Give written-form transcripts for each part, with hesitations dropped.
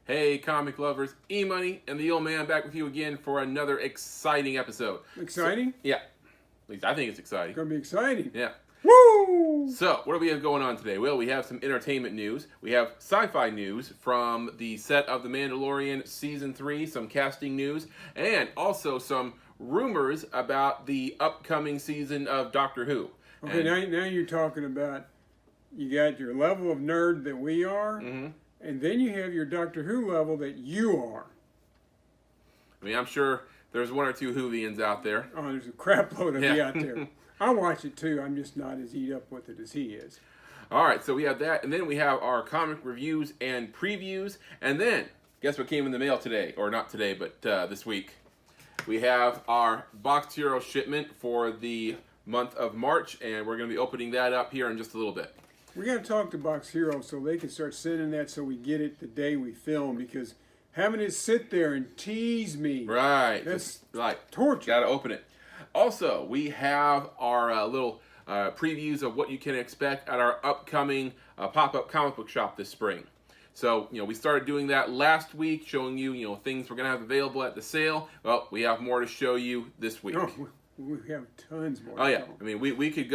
Hey, comic lovers, EMoney and the old man back with you again for another exciting episode. Exciting? Yeah. At least I think it's exciting. It's going to be exciting. Yeah. Woo! So, what do we have going on today? Well, we have some entertainment news. We have sci-fi news from the set of The Mandalorian Season 3, some casting news, and also some rumors about the upcoming season of Doctor Who. Okay, now you're talking about, you got your level of nerd that we are, and then you have your Doctor Who level that you are. I mean, I'm sure there's one or two Whovians out there. Oh, there's a crap load of you out there. I watch it too. I'm just not as eat up with it as he is. All right, so we have that, and then we have our comic reviews and previews, and then guess what came in the mail today, or not today, but this week. We have our Box Hero shipment for the month of March, and we're going to be opening that up here in just a little bit. We got to talk to Box Hero so they can start sending that so we get it the day we film, because having it sit there and tease me, right, that's right, torture. Got to open it. Also, we have our little previews of what you can expect at our upcoming pop-up comic book shop this spring. So, we started doing that last week, showing you, things we're going to have available at the sale. Well, we have more to show you this week. Oh, we have tons more. Oh, yeah. I mean, we could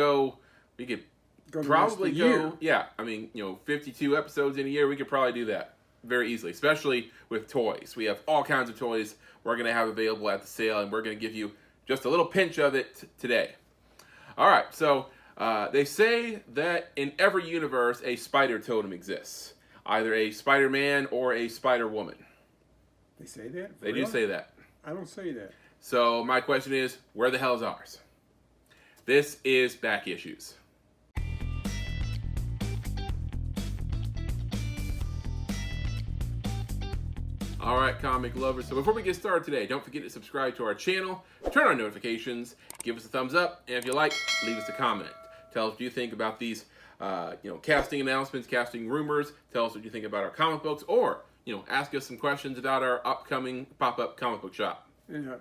probably go, yeah, I mean, 52 episodes in a year, we could probably do that very easily, especially with toys. We have all kinds of toys we're going to have available at the sale, and we're going to give you just a little pinch of it today. All right, so they say that in every universe, a spider totem exists. Either a Spider-Man or a Spider-Woman. They say that? They do say that. I don't say that. So my question is, where the hell is ours? This is Back Issues. All right, comic lovers. So before we get started today, don't forget to subscribe to our channel, turn on notifications, give us a thumbs up, and if you like, leave us a comment. Tell us what you think about these, casting announcements, casting rumors. Tell us what you think about our comic books, or ask us some questions about our upcoming pop-up comic book shop. And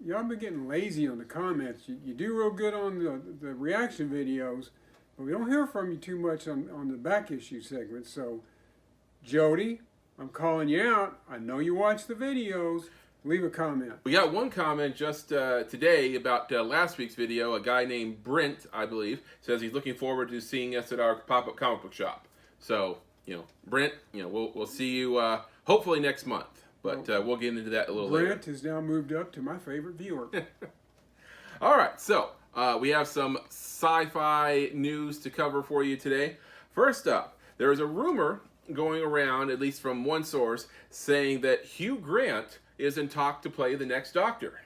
y'all been getting lazy on the comments. You do real good on the reaction videos, but we don't hear from you too much on the back issue segment. So, Jody, I'm calling you out. I know you watch the videos. Leave a comment. We got one comment just today about last week's video. A guy named Brent, I believe, says he's looking forward to seeing us at our pop-up comic book shop. So, Brent, we'll see you hopefully next month. But we'll get into that a little later. Brent has now moved up to my favorite viewer. All right, so we have some sci-fi news to cover for you today. First up, there is a rumor going around, at least from one source, saying that Hugh Grant is in talk to play the next Doctor.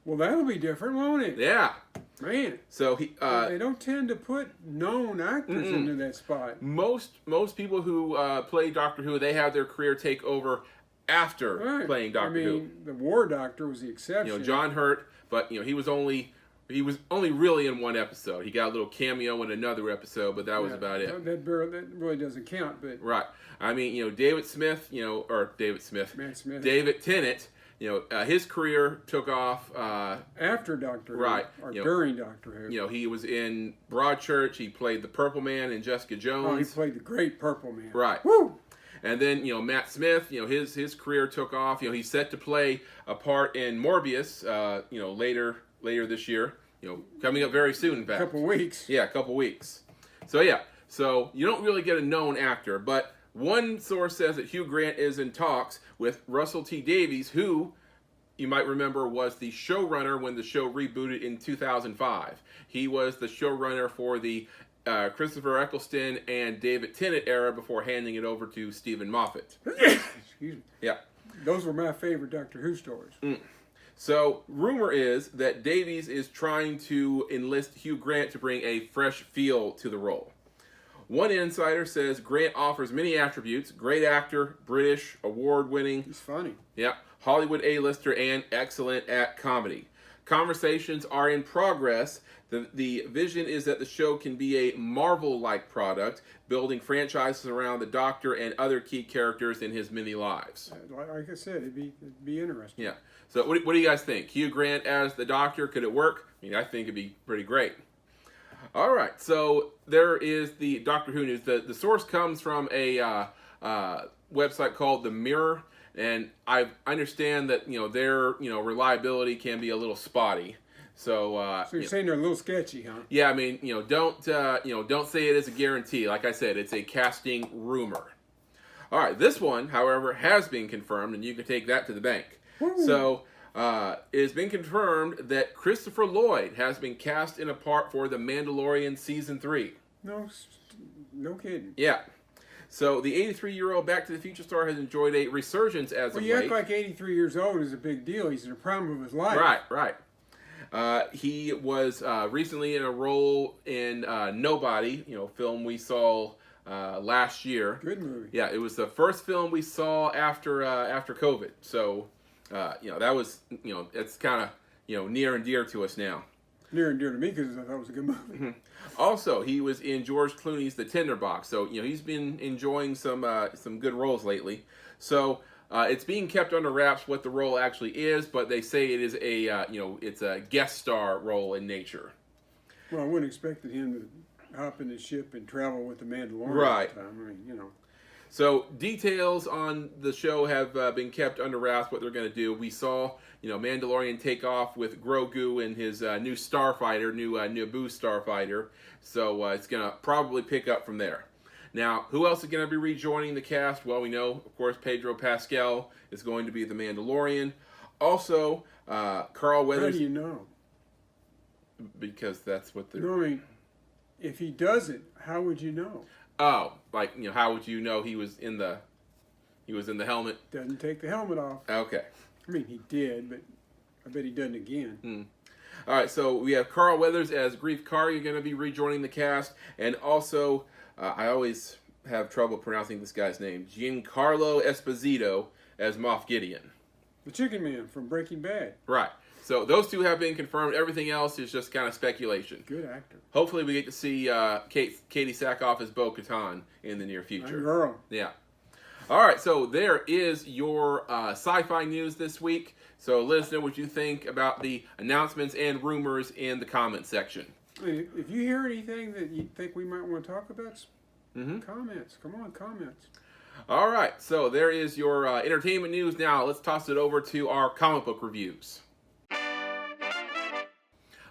Well, that'll be different, won't it? Yeah. Man. So they don't tend to put known actors into that spot. Most people who play Doctor Who, they have their career take over after playing Doctor Who. The War Doctor was the exception. John Hurt, but he was only really in one episode. He got a little cameo in another episode, but that was about it. That really doesn't count, but right. I mean, David Smith, David Tennant, his career took off after Doctor Who, right, or during Doctor Who. He was in Broadchurch. He played the Purple Man in Jessica Jones. Oh, he played the great Purple Man. Right. Woo! And then, Matt Smith, his career took off. He's set to play a part in Morbius, later this year. Coming up very soon, in fact. A couple weeks. Yeah, a couple weeks. So, yeah. So, you don't really get a known actor, but one source says that Hugh Grant is in talks with Russell T. Davies, who, you might remember, was the showrunner when the show rebooted in 2005. He was the showrunner for the Christopher Eccleston and David Tennant era before handing it over to Stephen Moffat. Excuse me. Yeah. Those were my favorite Doctor Who stories. So, rumor is that Davies is trying to enlist Hugh Grant to bring a fresh feel to the role. One insider says Grant offers many attributes: great actor, British, award-winning. He's funny. Yeah, Hollywood A-lister, and excellent at comedy. Conversations are in progress. The vision is that the show can be a Marvel-like product, building franchises around the Doctor and other key characters in his many lives. Like I said, it'd be interesting. Yeah. So what do you guys think? Hugh Grant as the Doctor, could it work? I mean, I think it'd be pretty great. All right, so there is the Doctor Who news. The source comes from a website called The Mirror, and I understand that their reliability can be a little spotty. So So you're saying they're a little sketchy, huh? yeah, I mean don't say it as a guarantee. Like I said, it's a casting rumor. All right, this one, however, has been confirmed, and you can take that to the bank. Woo. So it has been confirmed that Christopher Lloyd has been cast in a part for The Mandalorian Season 3. No kidding. Yeah. So the 83-year-old Back to the Future star has enjoyed a resurgence as of Well, you late. act like 83 years old is a big deal. He's in the prime of his life. Right. He was recently in a role in Nobody, film we saw last year. Good movie. Yeah, it was the first film we saw after COVID. So, that was, it's kind of, near and dear to us now. Near and dear to me because I thought it was a good movie. Also, he was in George Clooney's The Tinderbox. So, he's been enjoying some good roles lately. So, it's being kept under wraps what the role actually is, but they say it is it's a guest star role in nature. Well, I wouldn't expect him to hop in the ship and travel with the Mandalorian Right. all the time. I mean, So details on the show have been kept under wraps. What they're going to do, we saw Mandalorian take off with Grogu and his new starfighter, new Naboo starfighter. So it's going to probably pick up from there. Now, who else is going to be rejoining the cast? Well, we know, of course, Pedro Pascal is going to be the Mandalorian. Also, Carl Weathers. How do you know? Because that's what they're. No, I mean, if he does it, how would you know? Oh, like how would you know he was in the helmet? Doesn't take the helmet off. Okay. I mean, he did, but I bet he doesn't again. All right, so we have Carl Weathers as Grief Karga going to be rejoining the cast, and also I always have trouble pronouncing this guy's name, Giancarlo Esposito as Moff Gideon. The Chicken Man from Breaking Bad. Right. So those two have been confirmed. Everything else is just kind of speculation. Good actor. Hopefully we get to see Katie Sackhoff as Bo-Katan in the near future. My girl. Yeah. All right, so there is your sci-fi news this week. So let us know what you think about the announcements and rumors in the comment section. I mean, if you hear anything that you think we might want to talk about, comments. Come on, comments. All right, so there is your entertainment news. Now let's toss it over to our comic book reviews.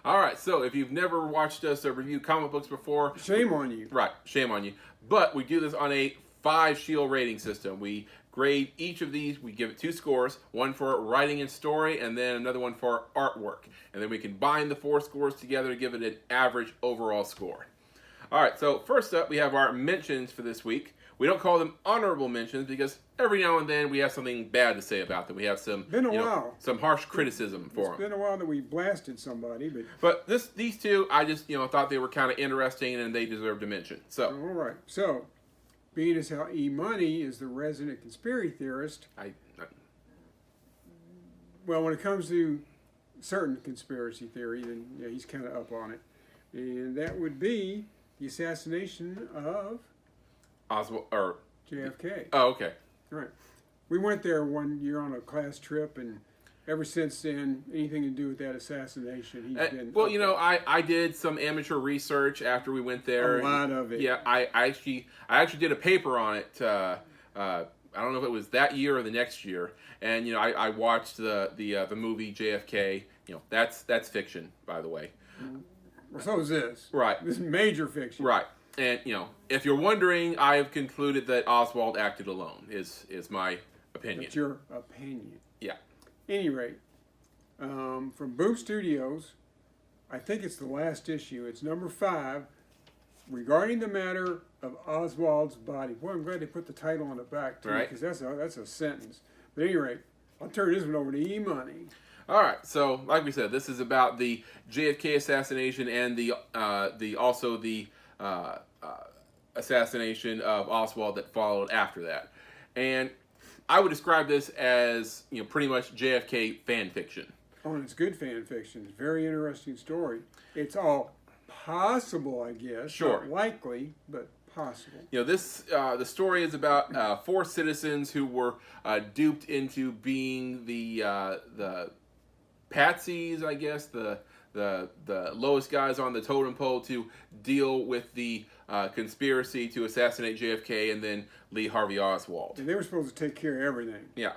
All right, so if you've never watched us review comic books before... Shame on you. Right, shame on you. But we do this on a 5-shield rating system. We grade each of these, we give it 2 scores, one for writing and story, and then another one for artwork. And then we combine the 4 scores together to give it an average overall score. All right, so first up, we have our mentions for this week. We don't call them honorable mentions because every now and then we have something bad to say about them. We have some some harsh criticism for them. It's been a while that we blasted somebody, but these two, I just thought they were kind of interesting and they deserved a mention. So all right, so being as how EMoney is the resident conspiracy theorist, well, when it comes to certain conspiracy theory, then yeah, he's kind of up on it, and that would be the assassination of Oswald or JFK. Oh, okay. Right. We went there one year on a class trip, and ever since then, anything to do with that assassination, he's been... Well, I did some amateur research after we went there. A lot of it. Yeah, I actually did a paper on it. I don't know if it was that year or the next year. And, I watched the movie JFK. That's fiction, by the way. Well, so is this. Right. This is major fiction. Right. And, if you're wondering, I have concluded that Oswald acted alone, is my opinion. That's your opinion. Yeah. Any rate, from Boom Studios, I think it's the last issue. It's number 5, regarding the matter of Oswald's body. Boy, I'm glad they put the title on the back, too, because that's a sentence. But at any rate, I'll turn this one over to EMoney. All right, so like we said, this is about the JFK assassination and the assassination of Oswald that followed after that. And I would describe this as, pretty much JFK fan fiction. Oh, and it's good fan fiction. It's a very interesting story. It's all possible, I guess. Sure. Not likely, but possible. The story is about 4 citizens who were duped into being the patsies, I guess, the the lowest guys on the totem pole to deal with the conspiracy to assassinate JFK and then Lee Harvey Oswald. And they were supposed to take care of everything. Yeah.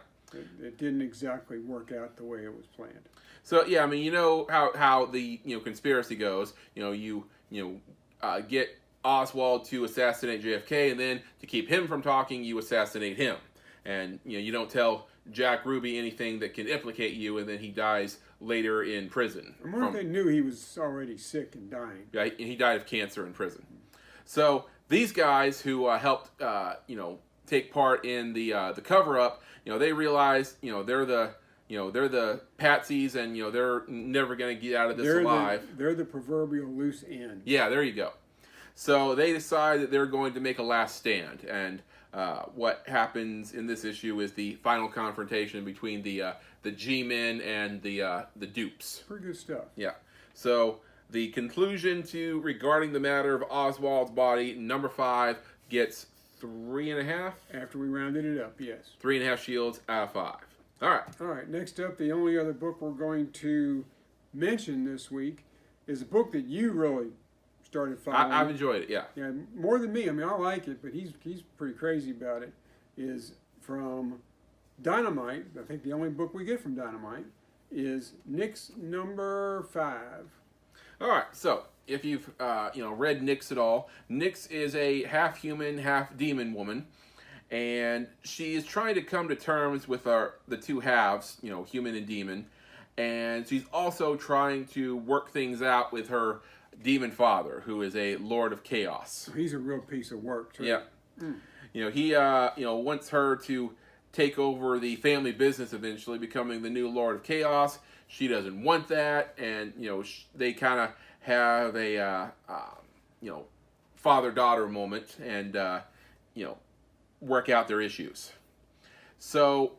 It didn't exactly work out the way it was planned. So yeah, I mean, you know how the conspiracy goes. You get Oswald to assassinate JFK, and then to keep him from talking, you assassinate him, and you don't tell Jack Ruby anything that can implicate you, and then he dies later in prison. I wonder if they knew he was already sick and dying. Yeah, and he died of cancer in prison. So these guys who helped take part in the cover up, they realize they're the patsies, and they're never going to get out of this alive. They're the proverbial loose end. Yeah, there you go. So they decide that they're going to make a last stand, and what happens in this issue is the final confrontation between the G-men and the dupes. Pretty good stuff. Yeah. So the conclusion regarding the matter of Oswald's body, number 5 gets 3.5. After we rounded it up, yes. 3.5 shields out of 5. All right. All right. Next up, the only other book we're going to mention this week is a book that you really started following. I've enjoyed it. Yeah. Yeah, more than me. I mean, I like it, but he's pretty crazy about it. Is from Dynamite. I think the only book we get from Dynamite is Nick's number 5. All right. So if you've read Nyx at all, Nyx is a half human, half demon woman, and she is trying to come to terms with the two halves, human and demon, and she's also trying to work things out with her demon father, who is a Lord of Chaos. He's a real piece of work, too. Yeah. He wants her to take over the family business eventually, becoming the new Lord of Chaos. She doesn't want that, and they kind of have a father-daughter moment, and work out their issues. So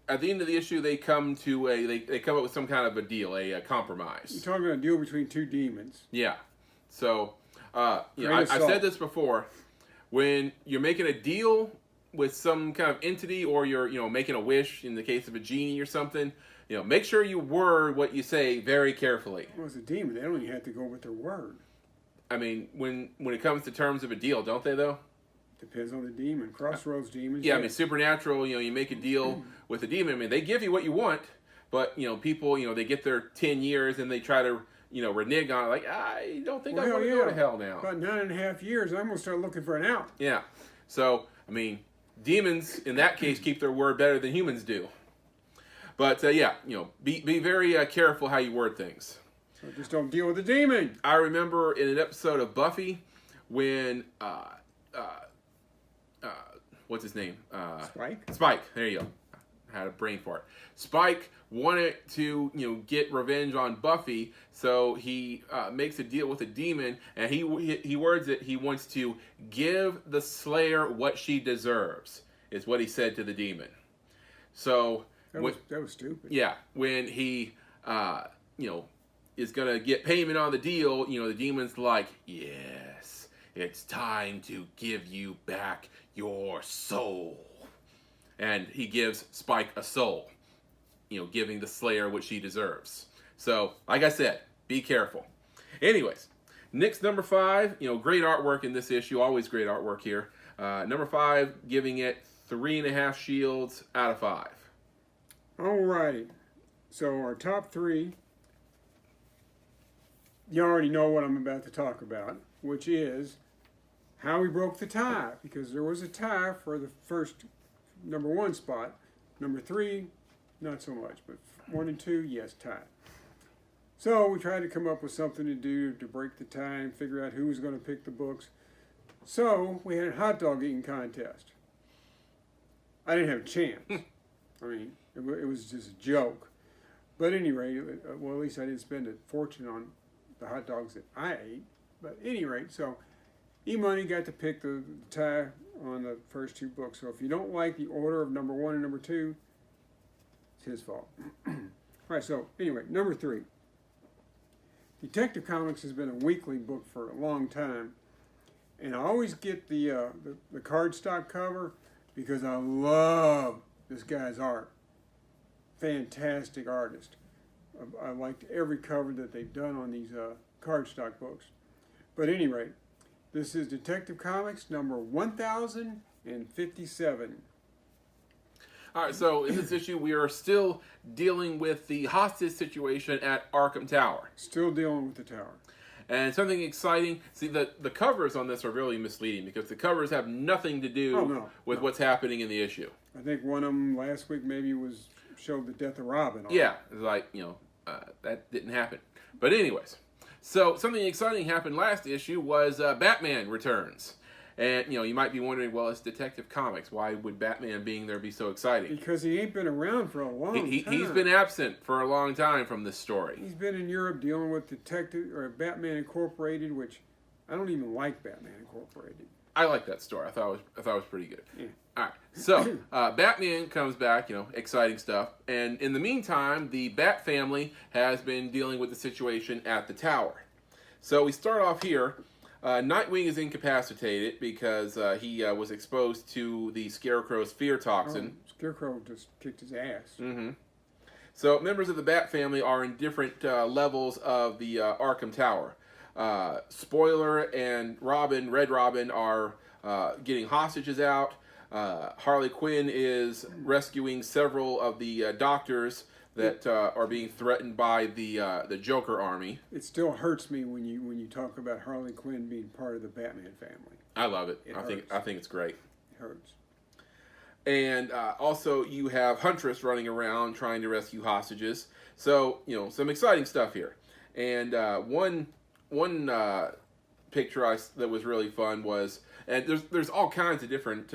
at the end of the issue, they come to they come up with some kind of a deal, a compromise. You're talking about a deal between two demons. Yeah. So I've said this before. When you're making a deal with some kind of entity, or you're making a wish in the case of a genie or something, make sure you word what you say very carefully. Well, as a demon, they don't even have to go with their word. I mean, when it comes to terms of a deal, don't they though? Depends on the demon. Crossroads demons. Yeah, I mean, supernatural, you make a deal with a demon. I mean, they give you what you want, but, people, they get their 10 years and they try to, renege on it. Like, I don't think I want to go to hell now. About 9.5 years, I'm going to start looking for an out. Yeah. So, I mean, demons, in that case, keep their word better than humans do. But, be very careful how you word things. So just don't deal with the demon. I remember in an episode of Buffy when, what's his name? Spike? Spike. There you go. I had a brain fart. Spike wanted to, get revenge on Buffy, so he makes a deal with a demon, and he words it. He wants to give the Slayer what she deserves, is what he said to the demon. So that was stupid. Yeah, when he is gonna get payment on the deal, the demon's like, yes, it's time to give you back your soul. And he gives Spike a soul, giving the Slayer what she deserves. So, like I said, be careful. Anyways, Nyx number 5, great artwork in this issue, always great artwork here. Number 5, giving it 3.5 shields out of 5. Alrighty, so our top 3, you already know what I'm about to talk about, which is how we broke the tie, because there was a tie for the first number 1 spot. Number 3, not so much, but 1 and 2, yes, tie. So we tried to come up with something to do to break the tie and figure out who was going to pick the books. So we had a hot dog eating contest. I didn't have a chance. I mean, it was just a joke. But anyway, well, at least I didn't spend a fortune on the hot dogs that I ate. But at any rate, so EMoney got to pick the tie on the first 2 books. So if you don't like the order of number 1 and number 2, it's his fault. All right, so anyway, number 3. Detective Comics has been a weekly book for a long time. And I always get the cardstock cover because I love this guy's art. Fantastic artist. I liked every cover that they've done on these cardstock books. But at any rate, this is Detective Comics number 1057. All right, so in this issue, we are still dealing with the hostage situation at Arkham Tower. Still dealing with the tower. And something exciting, see, the covers on this are really misleading because the covers have nothing to do with what's happening in the issue. I think one of them last week maybe showed the death of Robin. Yeah, it's like, that didn't happen. But anyways, so something exciting happened last issue was Batman returns. And, you might be wondering, well, it's Detective Comics. Why would Batman being there be so exciting? Because he ain't been around for a long time. He's been absent for a long time from this story. He's been in Europe dealing with Batman Incorporated, which I don't even like Batman Incorporated. I like that story. I thought it was pretty good. Yeah. All right, so Batman comes back, exciting stuff. And in the meantime, the Bat family has been dealing with the situation at the tower. So we start off here. Nightwing is incapacitated because he was exposed to the Scarecrow's fear toxin. Oh, Scarecrow just kicked his ass. Mm-hmm. So members of the Bat family are in different levels of the Arkham Tower. Spoiler and Red Robin are getting hostages out. Harley Quinn is rescuing several of the doctors that are being threatened by the Joker army. It still hurts me when you talk about Harley Quinn being part of the Batman family. I love it. I think it's great. It hurts. And also you have Huntress running around trying to rescue hostages. So some exciting stuff here. And one picture that was really fun was, and there's all kinds of different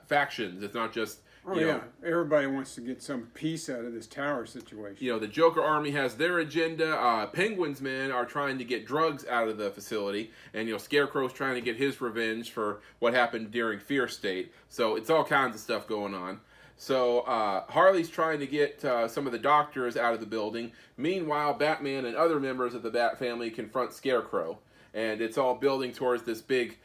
factions. It's not just. Everybody wants to get some piece out of this tower situation. The Joker army has their agenda. Penguin's men are trying to get drugs out of the facility. And, Scarecrow's trying to get his revenge for what happened during Fear State. So it's all kinds of stuff going on. So Harley's trying to get some of the doctors out of the building. Meanwhile, Batman and other members of the Bat family confront Scarecrow. And it's all building towards this big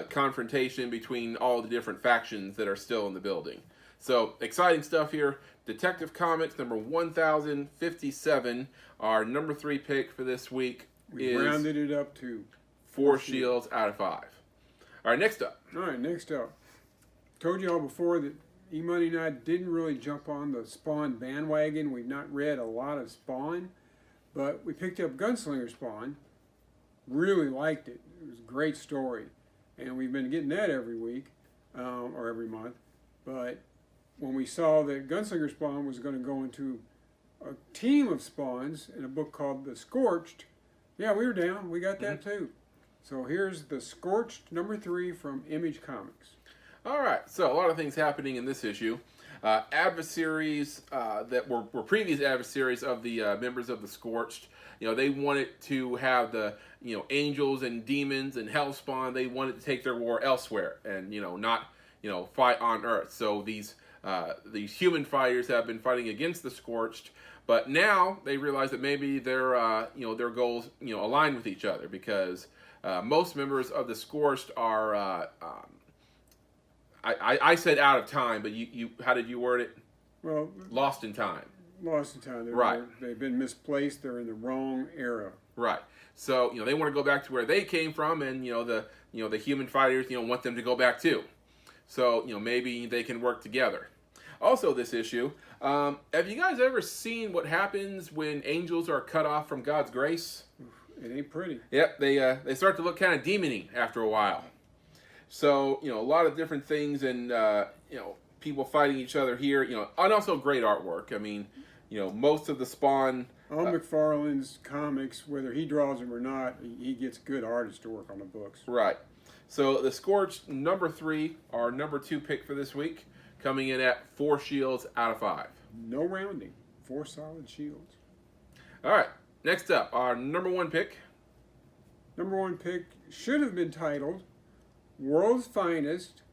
confrontation between all the different factions that are still in the building. So, exciting stuff here. Detective Comics number 1057. Our number 3 pick for this week We rounded it up to 4 shields out of 5. All right, next up. Told you all before that EMoney and I didn't really jump on the Spawn bandwagon. We've not read a lot of Spawn, but we picked up Gunslinger Spawn. Really liked it. It was a great story. And we've been getting that every week, or every month. But when we saw that Gunslinger Spawn was going to go into a team of Spawns in a book called The Scorched, we were down. We got that too. So here's The Scorched number 3 from Image Comics. All right, so a lot of things happening in this issue. Adversaries that were previous adversaries of the members of the Scorched, they wanted to have the, angels and demons and Hellspawn. They wanted to take their war elsewhere and, not, fight on Earth. So these human fighters have been fighting against the Scorched, but now they realize that maybe their goals, align with each other because most members of the Scorched are, I said out of time, but you how did you word it? Well, lost in time. Lost in time. They've been misplaced. They're in the wrong era. Right. So they want to go back to where they came from, and the human fighters want them to go back too. So maybe they can work together. Also, this issue, have you guys ever seen what happens when angels are cut off from God's grace? It ain't pretty. Yep, they start to look kind of demony after a while. So a lot of different things, and people fighting each other here. And also great artwork. I mean, most of the Spawn. All McFarlane's comics, whether he draws them or not, he gets good artists to work on the books. Right. So the Scorched number 3, our number 2 pick for this week, coming in at 4 shields out of 5. No rounding. 4 solid shields. All right. Next up, our number 1 pick. Number 1 pick should have been titled World's Finest,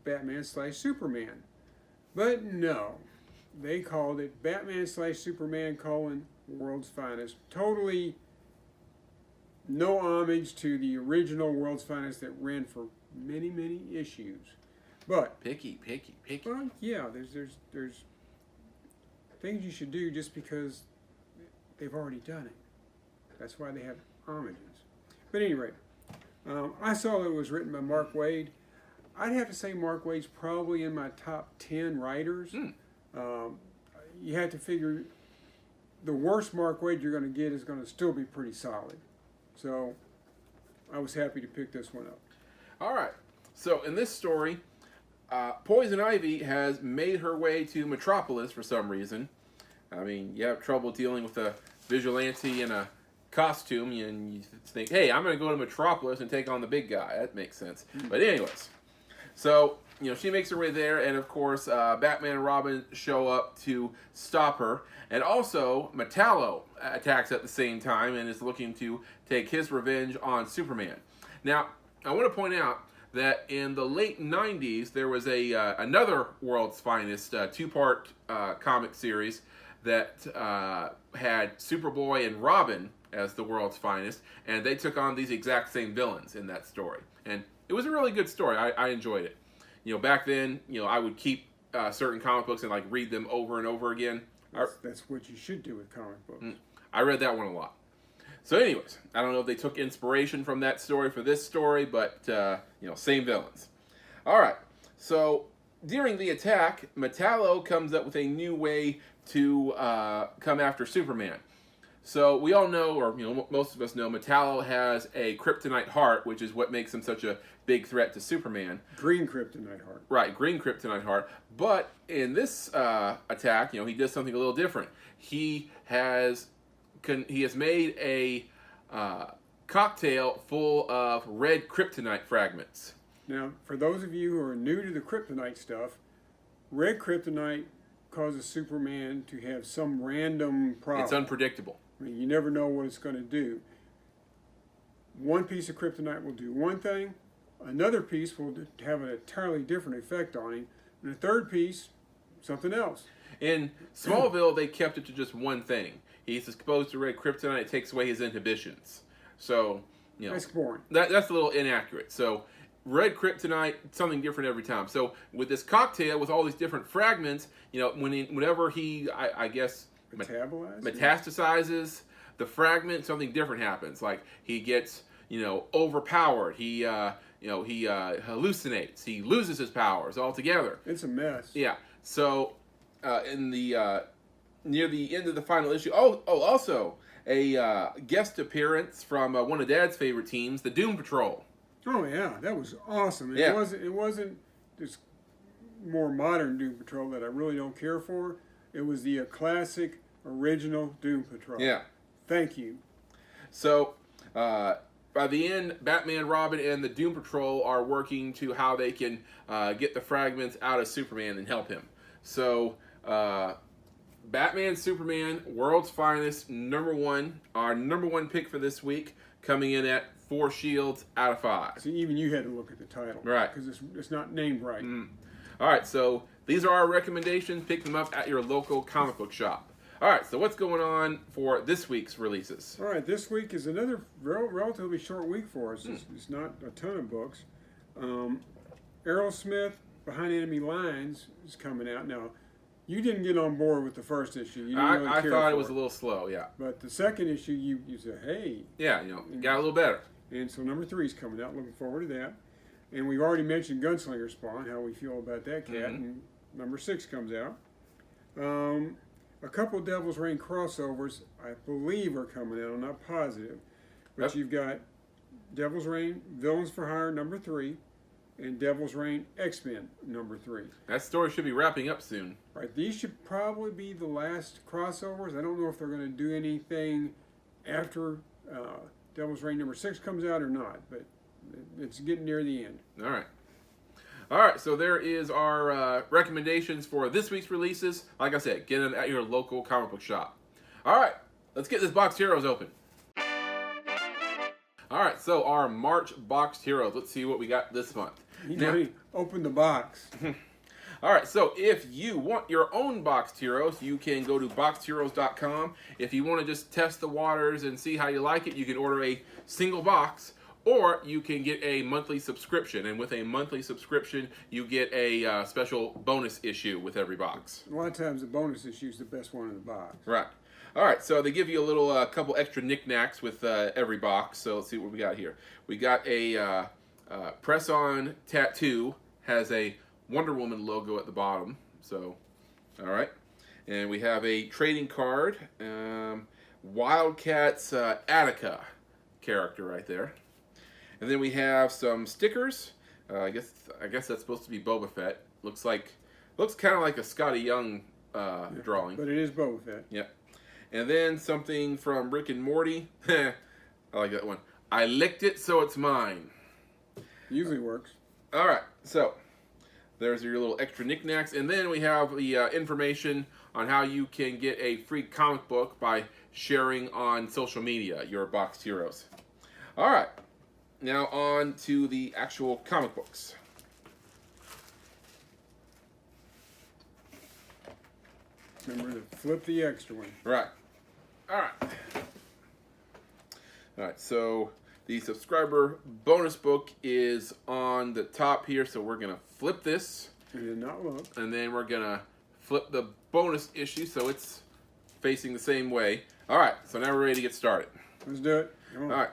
Batman/Superman. But no. They called it Batman/Superman, World's Finest. Totally no homage to the original World's Finest that ran for many, many issues. But picky. Well, yeah, there's things you should do just because they've already done it. That's why they have homages. But anyway, I saw it was written by Mark Waid. I'd have to say Mark Waid's probably in my top 10 writers. You have to figure the worst Mark Waid you're going to get is going to still be pretty solid. So I was happy to pick this one up. All right. So in this story, Poison Ivy has made her way to Metropolis for some reason. I mean, you have trouble dealing with a vigilante in a costume, and you think, hey, I'm going to go to Metropolis and take on the big guy. That makes sense. But anyways, so, she makes her way there, and of course, Batman and Robin show up to stop her. And also, Metallo attacks at the same time and is looking to take his revenge on Superman. Now, I want to point out that in the late 90s, there was another World's Finest two-part comic series that had Superboy and Robin as the World's Finest, and they took on these exact same villains in that story. And it was a really good story. I enjoyed it. Back then, I would keep certain comic books and read them over and over again. That's what you should do with comic books. I read that one a lot. So anyways, I don't know if they took inspiration from that story for this story, but, same villains. All right, so during the attack, Metallo comes up with a new way to come after Superman. So we all know, or most of us know, Metallo has a kryptonite heart, which is what makes him such a big threat to Superman. Green kryptonite heart. Right, green kryptonite heart. But in this attack, he does something a little different. He has made a cocktail full of red kryptonite fragments. Now, for those of you who are new to the kryptonite stuff, red kryptonite causes Superman to have some random problem. It's unpredictable. I mean, you never know what it's going to do. One piece of kryptonite will do one thing, another piece will have an entirely different effect on him, and a third piece, something else. In Smallville, they kept it to just one thing. He's exposed to red kryptonite, it takes away his inhibitions. So, that's boring. That's a little inaccurate. So, red kryptonite, something different every time. So, with this cocktail, with all these different fragments, whenever he, I guess, metastasizes the fragment, something different happens. Like he gets, overpowered. He hallucinates. He loses his powers altogether. It's a mess. Yeah. So, in the near the end of the final issue, also a guest appearance from one of Dad's favorite teams, the Doom Patrol. Oh yeah, that was awesome. Yeah. It wasn't this more modern Doom Patrol that I really don't care for. It was the classic, original Doom Patrol. Yeah. Thank you. So, by the end, Batman, Robin, and the Doom Patrol are working to how they can get the fragments out of Superman and help him. So, Batman, Superman, World's Finest, our number one pick for this week, coming in at 4 shields out of 5. See, even you had to look at the title. Right. Because it's not named right. All right, so these are our recommendations. Pick them up at your local comic book shop. All right, so what's going on for this week's releases? All right, this week is another relatively short week for us. It's not a ton of books. Aerosmith, Behind Enemy Lines is coming out. Now, you didn't get on board with the first issue. You didn't really I care thought for it was a little slow, yeah. But the second issue, you said, hey. Yeah, it got a little better. And so number 3 is coming out. Looking forward to that. And we've already mentioned Gunslinger Spawn, how we feel about that cat. And number 6 comes out. A couple Devil's Reign crossovers, I believe, are coming out. I'm not positive. But you've got Devil's Reign, Villains for Hire, number 3, and Devil's Reign, X-Men, number 3. That story should be wrapping up soon. Right. These should probably be the last crossovers. I don't know if they're going to do anything after Devil's Reign number 6 comes out or not, but it's getting near the end. All right, so there is our recommendations for this week's releases. Like I said, get them at your local comic book shop. All right, let's get this Boxed Heroes open. All right, so our March Boxed Heroes. Let's see what we got this month. Open the box. All right, so if you want your own Boxed Heroes, you can go to boxedheroes.com. If you want to just test the waters and see how you like it, you can order a single box, or you can get a monthly subscription. And with a monthly subscription, you get a special bonus issue with every box. A lot of times the bonus issue is the best one in the box. Right. All right, so they give you a little couple extra knickknacks with every box. So let's see what we got here. We got a press-on tattoo, has a Wonder Woman logo at the bottom. So, all right, and we have a trading card, Wildcats Attica character right there, and then we have some stickers. I guess that's supposed to be Boba Fett. Looks kind of like a Scotty Young drawing. But it is Boba Fett. Yep. And then something from Rick and Morty. I like that one. I licked it, so it's mine. Usually works. All right, so there's your little extra knickknacks. And then we have the information on how you can get a free comic book by sharing on social media, your Boxed Heroes. All right, now on to the actual comic books. Remember to flip the extra one. Right. All right. All right, so the subscriber bonus book is on the top here, so we're going to flip this. It did not look. And then we're going to flip the bonus issue so it's facing the same way. All right, so now we're ready to get started. Let's do it. Come on. All right,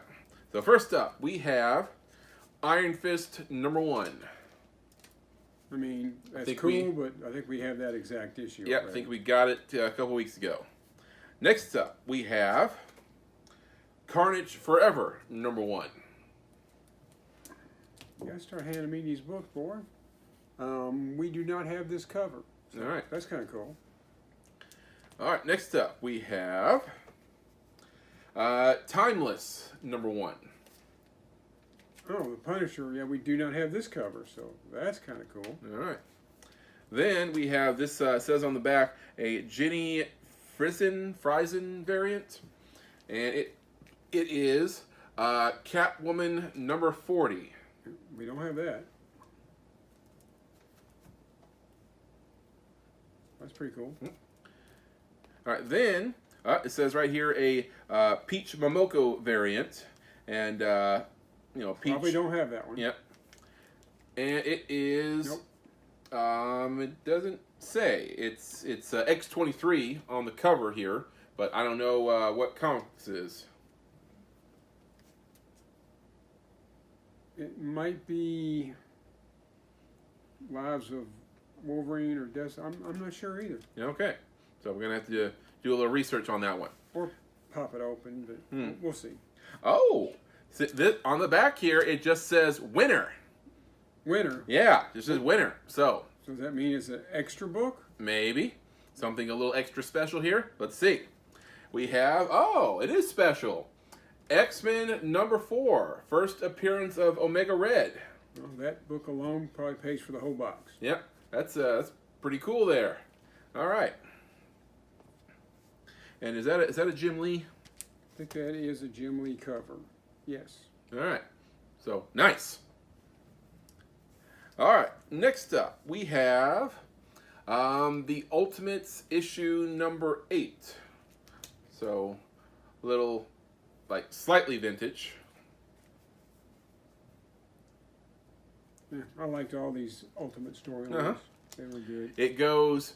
so first up, we have Iron Fist #1. I mean, that's cool, but I think we have that exact issue. Yeah, I think we got it a couple weeks ago. Next up, we have Carnage Forever #1. You gotta start handing me these books, boy. We do not have this cover. So All right. that's kind of cool. All right, next up, we have Timeless #1. Oh, the Punisher. Yeah, we do not have this cover, so that's kind of cool. All right. Then we have this, says on the back, a Jenny Friesen variant. And it is Catwoman #40. We don't have that. That's pretty cool. All right, then it says right here a Peach Momoko variant. And, Peach. Probably don't have that one. Yep. And it is... Nope. It doesn't say. It's X23 on the cover here, but I don't know what comic this is. It might be Lives of Wolverine or Death. I'm not sure either. Okay, so we're gonna have to do a little research on that one. Or pop it open, but we'll see. Oh, on the back here it just says winner. Winner. Yeah, it just says winner. So does that mean it's an extra book? maybe something a little extra special here. Let's see. We have it is special. X-Men #4, first appearance of Omega Red. Well, that book alone probably pays for the whole box. Yep, that's pretty cool there. All right. And is that a Jim Lee? I think that is a Jim Lee cover. Yes. All right. So nice. All right. Next up, we have the Ultimates issue #8. So a little, slightly vintage. Yeah, I liked all these Ultimate storylines. Uh-huh. They were good. It goes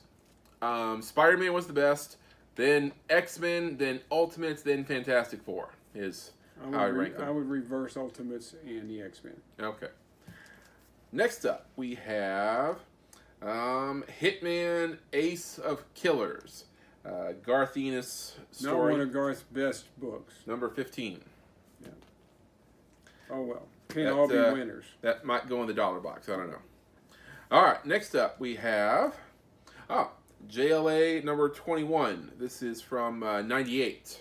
Spider-Man was the best, then X-Men, then Ultimates, then Fantastic Four is how I rank them. I would reverse Ultimates and the X-Men. Okay. Next up, we have Hitman Ace of Killers. Garth Ennis story. Not one of Garth's best books. #15. Yeah. Oh well. Can't all be winners. That might go in the dollar box. I don't know. All right. Next up, we have JLA #21. This is from '98.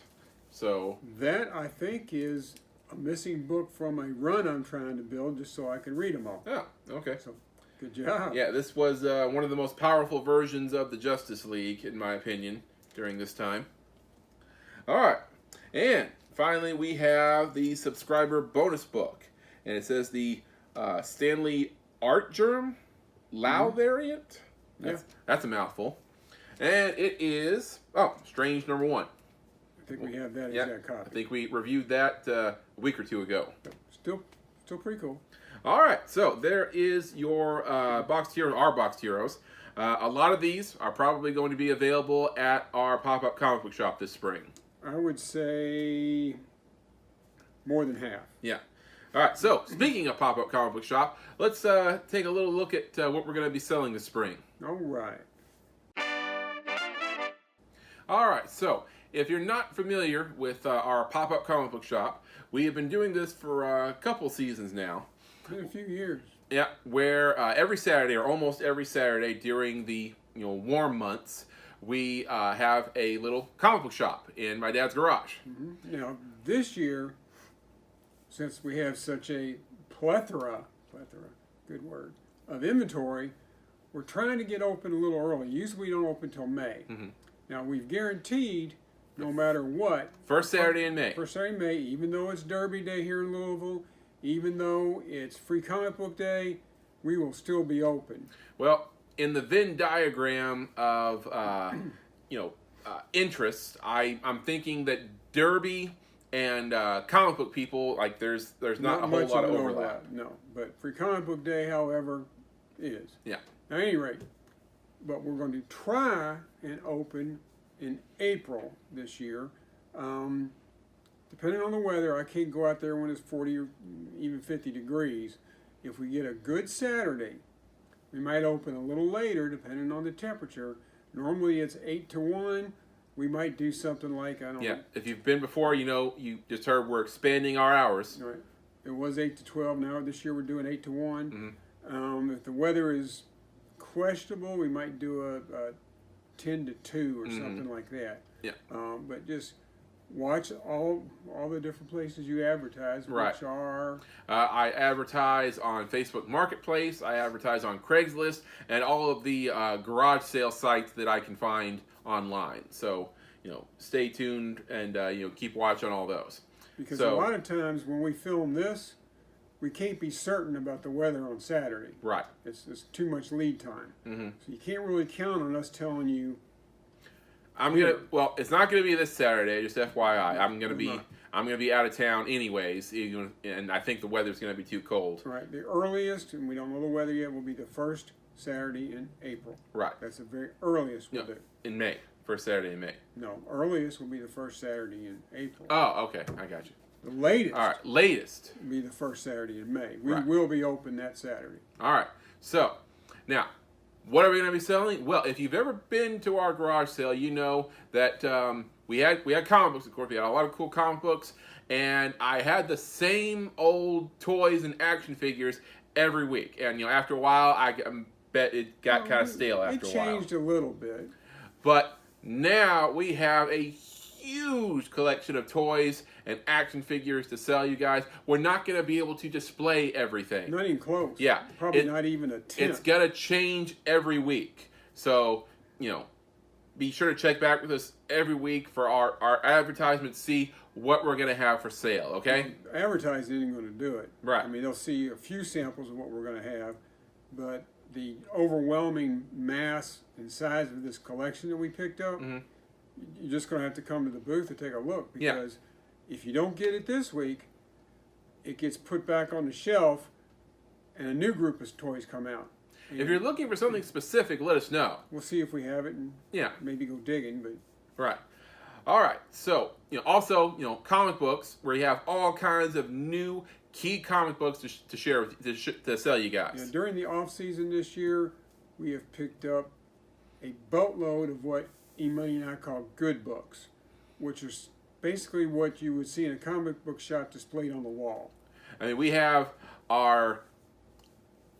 So that I think is a missing book from a run I'm trying to build, just so I can read them all. oh, okay. So good job. Yeah, this was one of the most powerful versions of the Justice League, in my opinion, during this time. All right. And finally, we have the subscriber bonus book. And it says the Stanley Art Germ Lao variant. That's a mouthful. And it is, Strange #1. I think we have that exact copy. I think we reviewed that a week or two ago. Still pretty cool. All right, so there is your our Boxed Heroes. A lot of these are probably going to be available at our pop-up comic book shop this spring. I would say more than half. Yeah. All right, so speaking of pop-up comic book shop, let's take a little look at what we're going to be selling this spring. All right. All right, so if you're not familiar with our pop-up comic book shop, we have been doing this for a couple seasons now. In a few years. Yeah, where every Saturday or almost every Saturday during the warm months, we have a little comic book shop in my dad's garage. Mm-hmm. Now this year, since we have such a plethora, good word, of inventory, we're trying to get open a little early. Usually we don't open till May. Mm-hmm. Now we've guaranteed, no matter what, First Saturday in May. First Saturday in May, even though it's Derby Day here in Louisville, even though it's Free Comic Book Day, we will still be open. Well, in the Venn diagram of interest, I'm thinking that Derby and comic book people, like there's not a whole much lot of an overlap. No, but Free Comic Book Day, however, is. Yeah. At any rate, but we're going to try and open in April this year. Depending on the weather, I can't go out there when it's 40 or even 50 degrees. If we get a good Saturday, we might open a little later depending on the temperature. Normally it's 8 to 1. We might do something like, I don't know. Yeah, if you've been before, you just heard we're expanding our hours. Right. It was 8 to 12. Now this year we're doing 8 to 1. Mm-hmm. If the weather is questionable, we might do a 10 to 2 or something like that. Yeah. But just watch all the different places you advertise, Right. which are... I advertise on Facebook Marketplace, I advertise on Craigslist, and all of the garage sale sites that I can find online. So, stay tuned and keep watch on all those. Because a lot of times when we film this, we can't be certain about the weather on Saturday. Right. It's too much lead time. Mm-hmm. So you can't really count on us telling you. It's not gonna be this Saturday. Just FYI, I'm gonna be out of town anyways, and I think the weather's gonna be too cold. Right. The earliest, and we don't know the weather yet, will be the first Saturday in April. Right. That's the very earliest we'll do. In May, first Saturday in May. No, earliest will be the first Saturday in April. Oh, okay, I got you. The latest. All right, latest Will be the first Saturday in May. We Right. will be open that Saturday. All right. So now, what are we going to be selling? Well, if you've ever been to our garage sale, you know that we had comic books. Of course, we had a lot of cool comic books, and I had the same old toys and action figures every week. And after a while, I bet it got kind of stale after a while. It changed a little bit. But now we have a huge collection of toys and action figures to sell you guys. We're not going to be able to display everything. Not even close. Yeah. Probably not even a tenth. It's going to change every week. So, be sure to check back with us every week for our advertisements, see what we're going to have for sale, okay? Advertising isn't going to do it. Right. I mean, they'll see a few samples of what we're going to have, but the overwhelming mass and size of this collection that we picked up, you're just going to have to come to the booth and take a look, because if you don't get it this week, it gets put back on the shelf and a new group of toys come out. And if you're looking for something specific, let us know. we'll see if we have it and maybe go digging. But Right. All right. So, also, comic books, where you have all kinds of new key comic books to share with to sell you guys. during the off season this year, we have picked up a boatload of what EMoney and I call good books, which is basically what you would see in a comic book shop displayed on the wall. I mean, we have our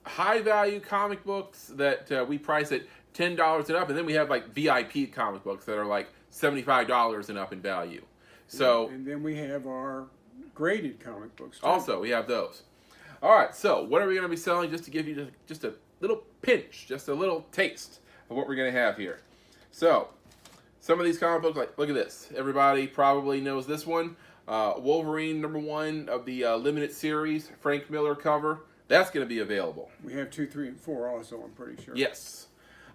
high value comic books that we price at $10 and up, and then we have like VIP comic books that are like $75 and up in value. So, and then we have our graded comic books too. Also, we have those. All right, so what are we going to be selling, just to give you just a little pinch, just a little taste of what we're going to have here. So, some of these comic books, like, look at this. Everybody probably knows this one. Wolverine #1 of the limited series, Frank Miller cover. That's going to be available. We have 2, 3, and 4 also, I'm pretty sure. Yes.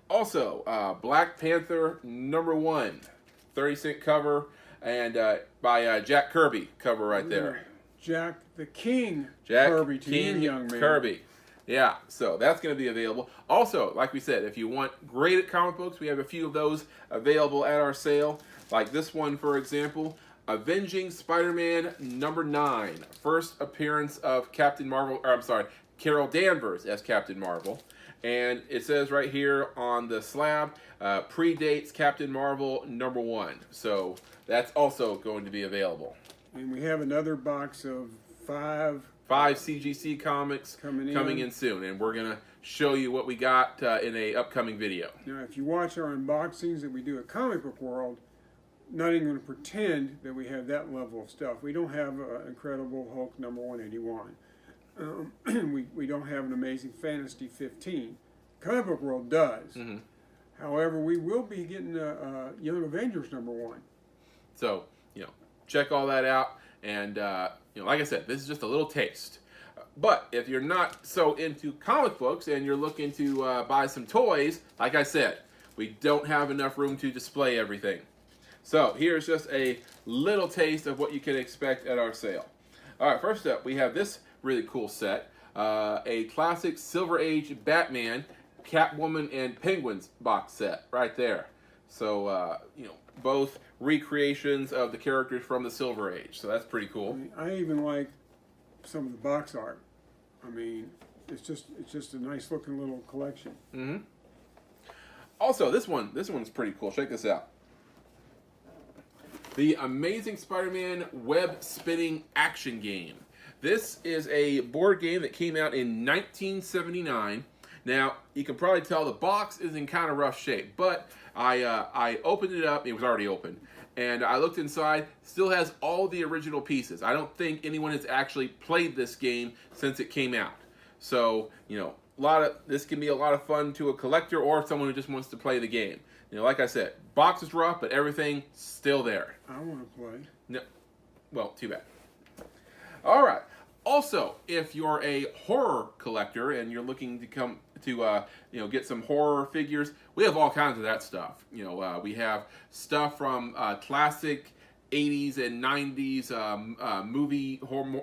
Also, Black Panther #1, 30-cent cover, and by Jack Kirby cover right there. Jack the King Jack Kirby to King you, young man. Kirby. Yeah, so that's going to be available. Also, like we said, if you want graded comic books, we have a few of those available at our sale. Like this one, for example, Avenging Spider-Man #9, first appearance of Captain Marvel, or I'm sorry, Carol Danvers as Captain Marvel. And it says right here on the slab, predates Captain Marvel #1. So that's also going to be available. And we have another box of five CGC comics coming in soon, and we're gonna show you what we got in a upcoming video. Now, if you watch our unboxings that we do at Comic Book World, not even going to pretend that we have that level of stuff. We don't have Incredible Hulk #181. We don't have an Amazing Fantasy 15. Comic Book World does. Mm-hmm. However, we will be getting Young Avengers #1. So, check all that out. And, like I said, this is just a little taste. But if you're not so into comic books and you're looking to buy some toys, like I said, we don't have enough room to display everything. So here's just a little taste of what you can expect at our sale. All right, first up, we have this really cool set. A classic Silver Age Batman, Catwoman, and Penguins box set right there. So, both recreations of the characters from the Silver Age. So that's pretty cool. I even like some of the box art. I mean, it's just a nice looking little collection. Mm-hmm. Also, this one's pretty cool. Check this out. The Amazing Spider-Man Web Spinning Action Game. This is a board game that came out in 1979. Now, you can probably tell the box is in kind of rough shape, but I opened it up. It was already open. And I looked inside. Still has all the original pieces. I don't think anyone has actually played this game since it came out. So, this can be a lot of fun to a collector or someone who just wants to play the game. Like I said, box is rough, but everything still there. I want to play. No, well, too bad. All right. Also, if you're a horror collector and you're looking to come to get some horror figures, we have all kinds of that stuff. We have stuff from classic 80s and 90s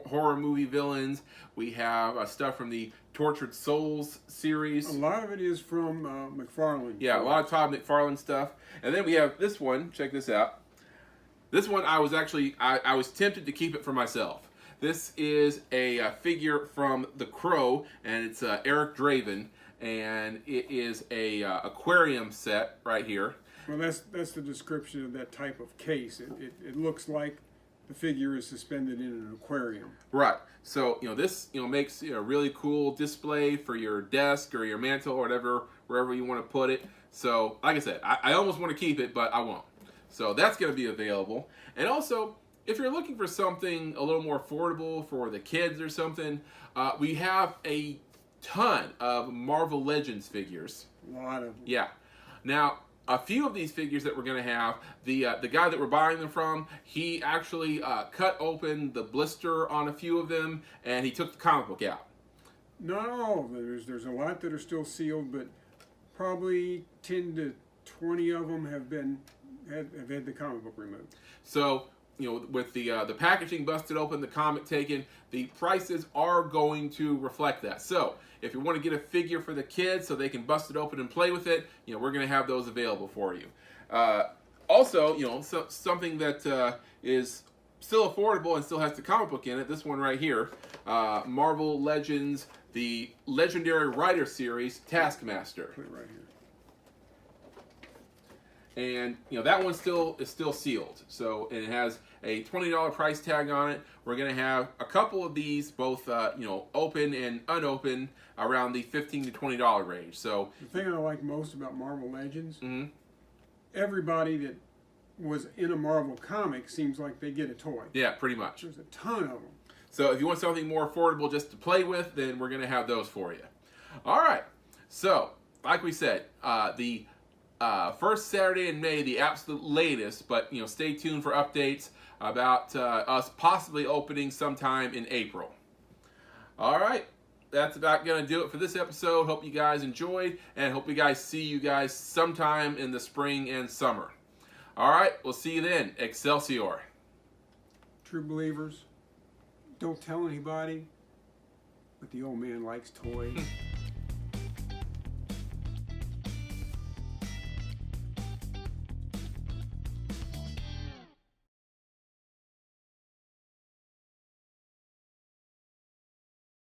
horror movie villains. We have stuff from the Tortured Souls series. A lot of it is from McFarlane. Yeah, a lot of Todd McFarlane stuff. And then we have this one. Check this out. This one I was actually I was tempted to keep it for myself. This is a figure from The Crow, and it's Eric Draven, and it is a aquarium set right here. Well, that's the description of that type of case. It looks like the figure is suspended in an aquarium. Right. So this makes a really cool display for your desk or your mantle or whatever, wherever you want to put it. So like I said, I almost want to keep it, but I won't. So that's going to be available. And also, if you're looking for something a little more affordable for the kids or something, we have a ton of Marvel Legends figures. A lot of them. Yeah. Now, a few of these figures that we're going to have, the guy that we're buying them from, he actually cut open the blister on a few of them, and he took the comic book out. Not all of them. There's a lot that are still sealed, but probably 10 to 20 of them have had the comic book removed. So, with the packaging busted open, the comic taken, the prices are going to reflect that. So, if you want to get a figure for the kids so they can bust it open and play with it, we're going to have those available for you. Also, something that is still affordable and still has the comic book in it, this one right here, Marvel Legends, the Legendary Writer Series, Taskmaster. Put it right here. And that one is still sealed. So it has a $20 price tag on it. We're gonna have a couple of these, both open and unopened, around the $15 to $20 range. So the thing I like most about Marvel Legends, mm-hmm. everybody that was in a Marvel comic seems like they get a toy. Yeah, pretty much. There's a ton of them. So if you want something more affordable just to play with, then we're gonna have those for you. All right. So like we said, the first Saturday in May, the absolute latest, but stay tuned for updates about us possibly opening sometime in April. All right, that's about going to do it for this episode. Hope you guys enjoyed, and hope you guys see you guys sometime in the spring and summer. All right, we'll see you then. Excelsior. True believers, don't tell anybody. but the old man likes toys.